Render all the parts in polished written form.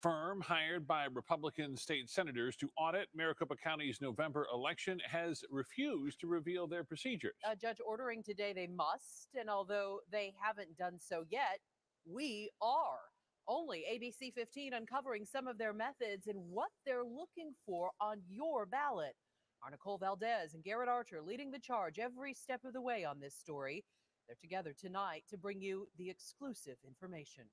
Firm hired by Republican state senators to audit Maricopa County's November election has refused to reveal their procedures. A judge ordering today they must, and although they haven't done so yet, we are. Only ABC 15 uncovering some of their methods and what they're looking for on your ballot. Our Nicole Valdez and Garrett Archer leading the charge every step of the way on this story. They're together tonight to bring you the exclusive information.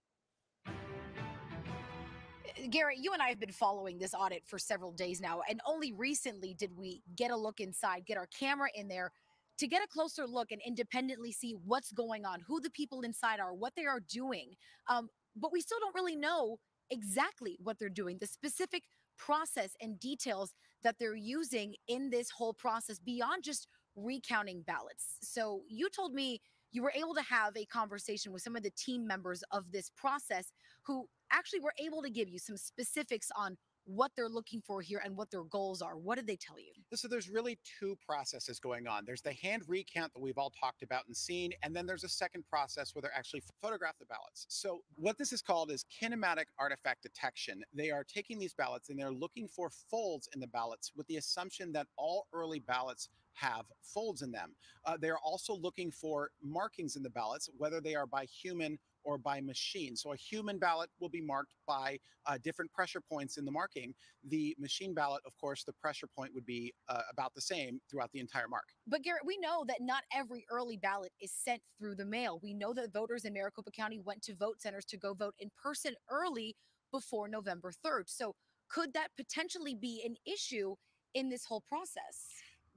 Garrett, you and I have been following this audit for several days now, and only recently did we get a look inside, get our camera in there to get a closer look and independently see what's going on, who the people inside are, what they are doing. But we still don't really know exactly what they're doing, the specific process and details that they're using in this whole process beyond just recounting ballots. So you told me you were able to have a conversation with some of the team members of this process who actually were able to give you some specifics on what they're looking for here and what their goals are. What did they tell you? So there's really two processes going on. There's the hand recount that we've all talked about and seen, and then there's a second process where they're actually photograph the ballots. So what this is called is kinematic artifact detection. They are taking these ballots and they're looking for folds in the ballots with the assumption that all early ballots have folds in them. They're also looking for markings in the ballots, whether they are by human or by machine. So a human ballot will be marked by different pressure points in the marking. The machine ballot, of course, the pressure point would be about the same throughout the entire mark. But Garrett, we know that not every early ballot is sent through the mail. We know that voters in Maricopa County went to vote centers to go vote in person early before November 3rd. So could that potentially be an issue in this whole process?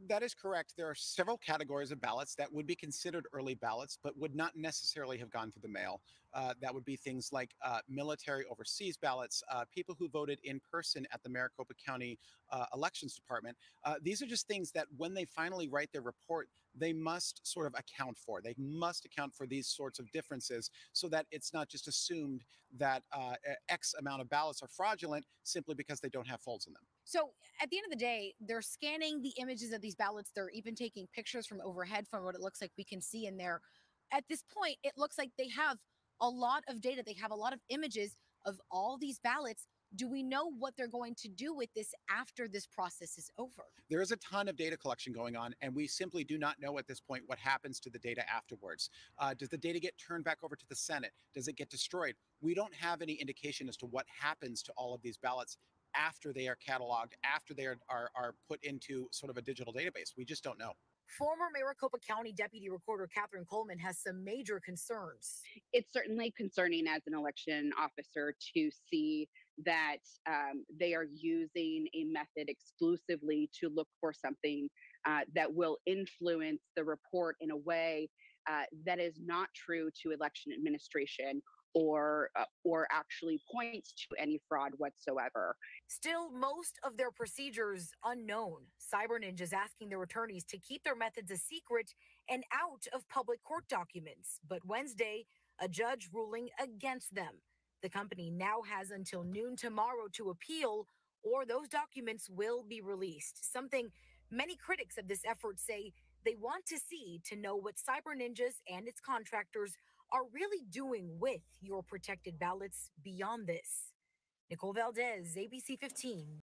That is correct. There are several categories of ballots that would be considered early ballots, but would not necessarily have gone through the mail. That would be things like military overseas ballots, people who voted in person at the Maricopa County Elections Department. These are just things that when they finally write their report, they must sort of account for. They must account for these sorts of differences so that it's not just assumed that X amount of ballots are fraudulent simply because they don't have folds in them. So at the end of the day, they're scanning the images of these ballots. They're even taking pictures from overhead from what it looks like we can see in there. At this point, it looks like they have a lot of data. They have a lot of images of all these ballots. Do we know what they're going to do with this after this process is over? There is a ton of data collection going on, and we simply do not know at this point what happens to the data afterwards. Does the data get turned back over to the Senate? Does it get destroyed? We don't have any indication as to what happens to all of these ballots after they are cataloged, after they are put into sort of a digital database. We just don't know. Former Maricopa County Deputy Recorder Catherine Coleman has some major concerns. It's certainly concerning as an election officer to see that they are using a method exclusively to look for something that will influence the report in a way that is not true to election administration or actually points to any fraud whatsoever. Still, most of their procedures unknown. Cyber Ninjas asking their attorneys to keep their methods a secret and out of public court documents. But Wednesday, a judge ruling against them. The company now has until noon tomorrow to appeal, or those documents will be released. Something many critics of this effort say they want to see to know what Cyber Ninjas and its contractors are really doing with your protected ballots beyond this. Nicole Valdez, ABC 15.